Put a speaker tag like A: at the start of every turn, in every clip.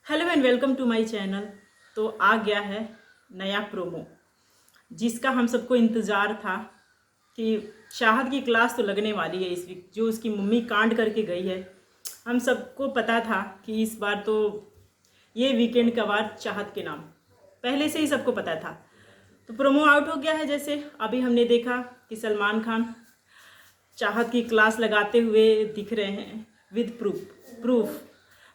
A: Hello and welcome to my channel. तो आ गया है नया प्रोमो जिसका हम सबको इंतज़ार था कि चाहत की क्लास तो लगने वाली है इस वीक। जो उसकी मम्मी कांड करके गई है, हम सबको पता था कि इस बार तो ये वीकेंड का वार चाहत के नाम, पहले से ही सबको पता था। तो प्रोमो आउट हो गया है। जैसे अभी हमने देखा कि सलमान खान चाहत की क्लास लगाते हुए दिख रहे हैं विद प्रूफ।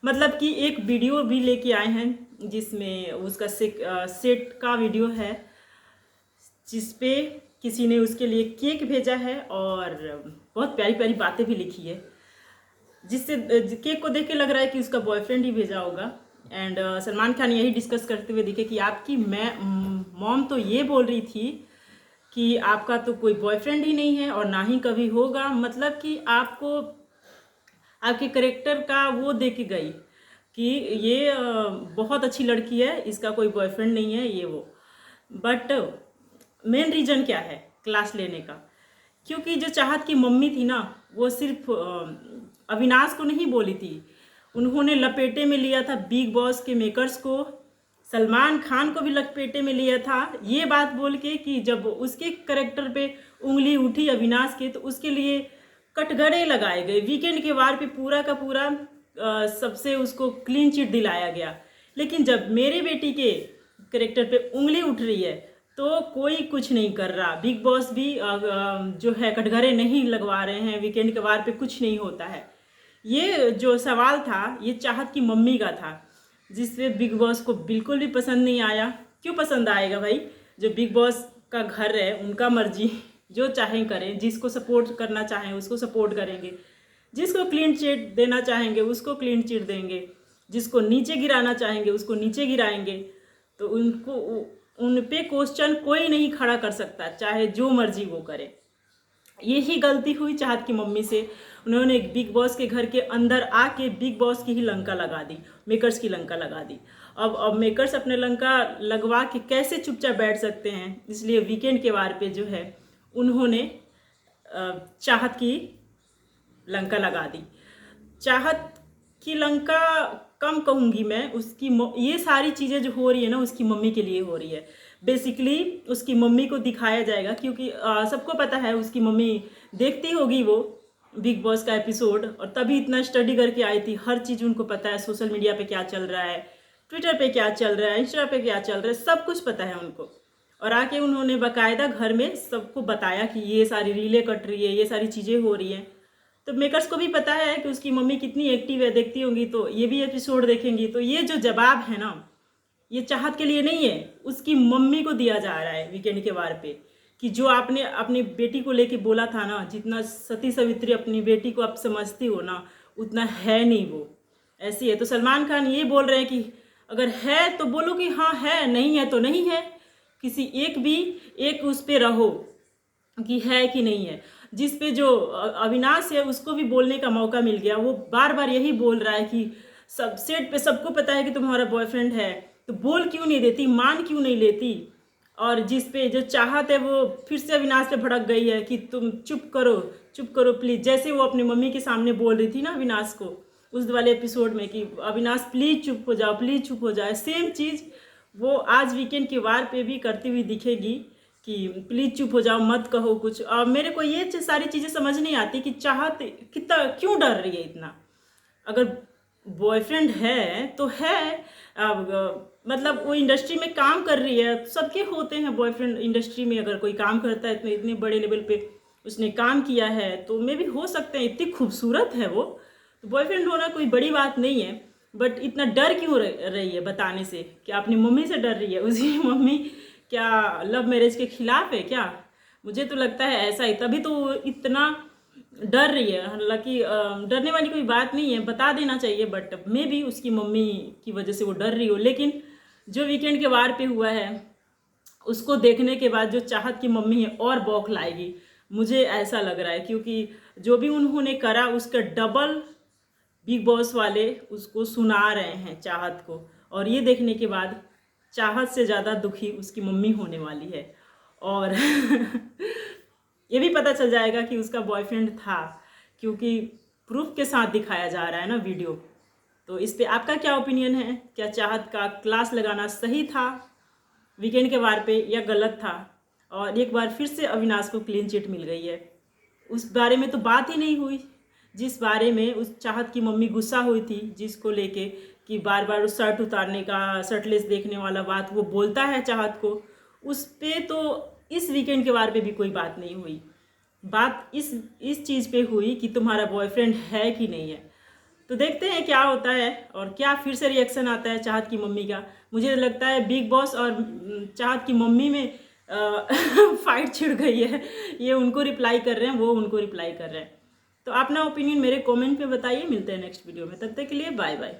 A: मतलब कि एक वीडियो भी लेके आए हैं जिसमें उसका सेट का वीडियो है, जिसपे किसी ने उसके लिए केक भेजा है और बहुत प्यारी प्यारी बातें भी लिखी है, जिससे केक को देख के लग रहा है कि उसका बॉयफ्रेंड ही भेजा होगा। एंड सलमान खान यही डिस्कस करते हुए दिखे कि आपकी मॉम तो ये बोल रही थी कि आपका तो कोई बॉयफ्रेंड ही नहीं है और ना ही कभी होगा। मतलब कि आपको आपके करेक्टर का वो दे के गई कि ये बहुत अच्छी लड़की है, इसका कोई बॉयफ्रेंड नहीं है ये वो। बट मेन रीज़न क्या है क्लास लेने का? क्योंकि जो चाहत की मम्मी थी ना, वो सिर्फ अविनाश को नहीं बोली थी, उन्होंने लपेटे में लिया था बिग बॉस के मेकर्स को, सलमान खान को भी लपेटे में लिया था, ये बात बोल के कि जब उसके करेक्टर पे उंगली उठी अविनाश के तो उसके लिए कटघरे लगाए गए। वीकेंड के वार पे पूरा का पूरा सबसे उसको क्लीन चिट दिलाया गया। लेकिन जब मेरी बेटी के करेक्टर पे उंगली उठ रही है तो कोई कुछ नहीं कर रहा। बिग बॉस भी जो है कटघरे नहीं लगवा रहे हैं, वीकेंड के वार पे कुछ नहीं होता है। ये जो सवाल था ये चाहत की मम्मी का था, जिससे बिग बॉस को बिल्कुल भी पसंद नहीं आया। क्यों पसंद आएगा भाई? जो बिग बॉस का घर है, उनका मर्जी, जो चाहें करें, जिसको सपोर्ट करना चाहें उसको सपोर्ट करेंगे, जिसको क्लीन चिट देना चाहेंगे उसको क्लीन चिट देंगे, जिसको नीचे गिराना चाहेंगे उसको नीचे गिराएंगे। तो उनको उन पे क्वेश्चन कोई नहीं खड़ा कर सकता, चाहे जो मर्जी वो करे। यही गलती हुई चाहत की मम्मी से। उन्होंने बिग बॉस के घर के अंदर आके बिग बॉस की ही लंका लगा दी, मेकर्स की लंका लगा दी। अब मेकर्स अपने लंका लगवा के कैसे चुपचाप बैठ सकते हैं? इसलिए वीकेंड के वार पे जो है उन्होंने चाहत की लंका लगा दी। चाहत की लंका कम कहूँगी मैं, उसकी ये सारी चीज़ें जो हो रही है ना उसकी मम्मी के लिए हो रही है। बेसिकली उसकी मम्मी को दिखाया जाएगा, क्योंकि सबको पता है उसकी मम्मी देखती होगी वो बिग बॉस का एपिसोड, और तभी इतना स्टडी करके आई थी। हर चीज़ उनको पता है, सोशल मीडिया पे क्या चल रहा है, ट्विटर पे क्या चल रहा है, इंस्टा पे क्या चल रहा है, सब कुछ पता है उनको। और आके उन्होंने बाकायदा घर में सबको बताया कि ये सारी रीलें कट रही है, ये सारी चीज़ें हो रही हैं। तो मेकर्स को भी पता है कि उसकी मम्मी कितनी एक्टिव है, देखती होंगी तो ये भी एपिसोड देखेंगी। तो ये जो जवाब है ना, ये चाहत के लिए नहीं है, उसकी मम्मी को दिया जा रहा है वीकेंड के वार पे। कि जो आपने अपनी बेटी को लेके बोला था ना, जितना सती सावित्री अपनी बेटी को आप समझती हो ना, उतना है नहीं वो, ऐसी है। तो सलमान खान ये बोल रहे हैं कि अगर है तो बोलो कि हाँ है, नहीं है तो नहीं है। किसी एक उस पे रहो कि है कि नहीं है। जिस पे जो अविनाश है उसको भी बोलने का मौका मिल गया। वो बार बार यही बोल रहा है कि सब सेट पे सबको पता है कि तुम्हारा बॉयफ्रेंड है, तो बोल क्यों नहीं देती, मान क्यों नहीं लेती। और जिस पे जो चाहत है वो फिर से अविनाश पे भड़क गई है कि तुम चुप करो प्लीज़। जैसे वो अपनी मम्मी के सामने बोल रही थी ना अविनाश को उस वाले एपिसोड में कि अविनाश प्लीज़ चुप हो जाओ, प्लीज़ चुप हो जाए, सेम चीज़ वो आज वीकेंड के वार पे भी करती हुई दिखेगी कि प्लीज़ चुप हो जाओ, मत कहो कुछ। और मेरे को ये सारी चीज़ें समझ नहीं आती कि चाहत कितना क्यों डर रही है इतना। अगर बॉयफ्रेंड है तो है। अब मतलब वो इंडस्ट्री में काम कर रही है, सबके होते हैं बॉयफ्रेंड इंडस्ट्री में। अगर कोई काम करता है इतने इतने बड़े लेवल पे उसने काम किया है तो मे भी हो सकते हैं, इतनी खूबसूरत है वो, तो बॉयफ्रेंड होना कोई बड़ी बात नहीं है। बट इतना डर क्यों रही है बताने से? क्या अपनी मम्मी से डर रही है? उसकी मम्मी क्या लव मैरिज के खिलाफ है क्या? मुझे तो लगता है ऐसा ही, तभी तो वो इतना डर रही है। हालांकि डरने वाली कोई बात नहीं है, बता देना चाहिए, बट मे भी उसकी मम्मी की वजह से वो डर रही हो। लेकिन जो वीकेंड के वार पे हुआ है उसको देखने के बाद जो चाहत की मम्मी है और बौखलाएगी, मुझे ऐसा लग रहा है। क्योंकि जो भी उन्होंने करा उसका डबल बिग बॉस वाले उसको सुना रहे हैं चाहत को। और ये देखने के बाद चाहत से ज़्यादा दुखी उसकी मम्मी होने वाली है। और ये भी पता चल जाएगा कि उसका बॉयफ्रेंड था, क्योंकि प्रूफ के साथ दिखाया जा रहा है ना वीडियो। तो इस पे आपका क्या ओपिनियन है? क्या चाहत का क्लास लगाना सही था वीकेंड के वार पे या गलत था? और एक बार फिर से अविनाश को क्लीन चिट मिल गई है। उस बारे में तो बात ही नहीं हुई जिस बारे में उस चाहत की मम्मी गुस्सा हुई थी, जिसको लेके कि बार बार उस शर्ट उतारने का, शर्टलेस देखने वाला बात वो बोलता है चाहत को, उस पे तो इस वीकेंड के बारे में भी कोई बात नहीं हुई। बात इस चीज़ पे हुई कि तुम्हारा बॉयफ्रेंड है कि नहीं है। तो देखते हैं क्या होता है और क्या फिर से रिएक्शन आता है चाहत की मम्मी का। मुझे लगता है बिग बॉस और चाहत की मम्मी में फाइट छिड़ गई है। ये उनको रिप्लाई कर रहे हैं, वो उनको रिप्लाई कर रहे हैं। तो अपना ओपिनियन मेरे कमेंट पे बताइए। मिलते हैं नेक्स्ट वीडियो में, तब तक के लिए बाय बाय।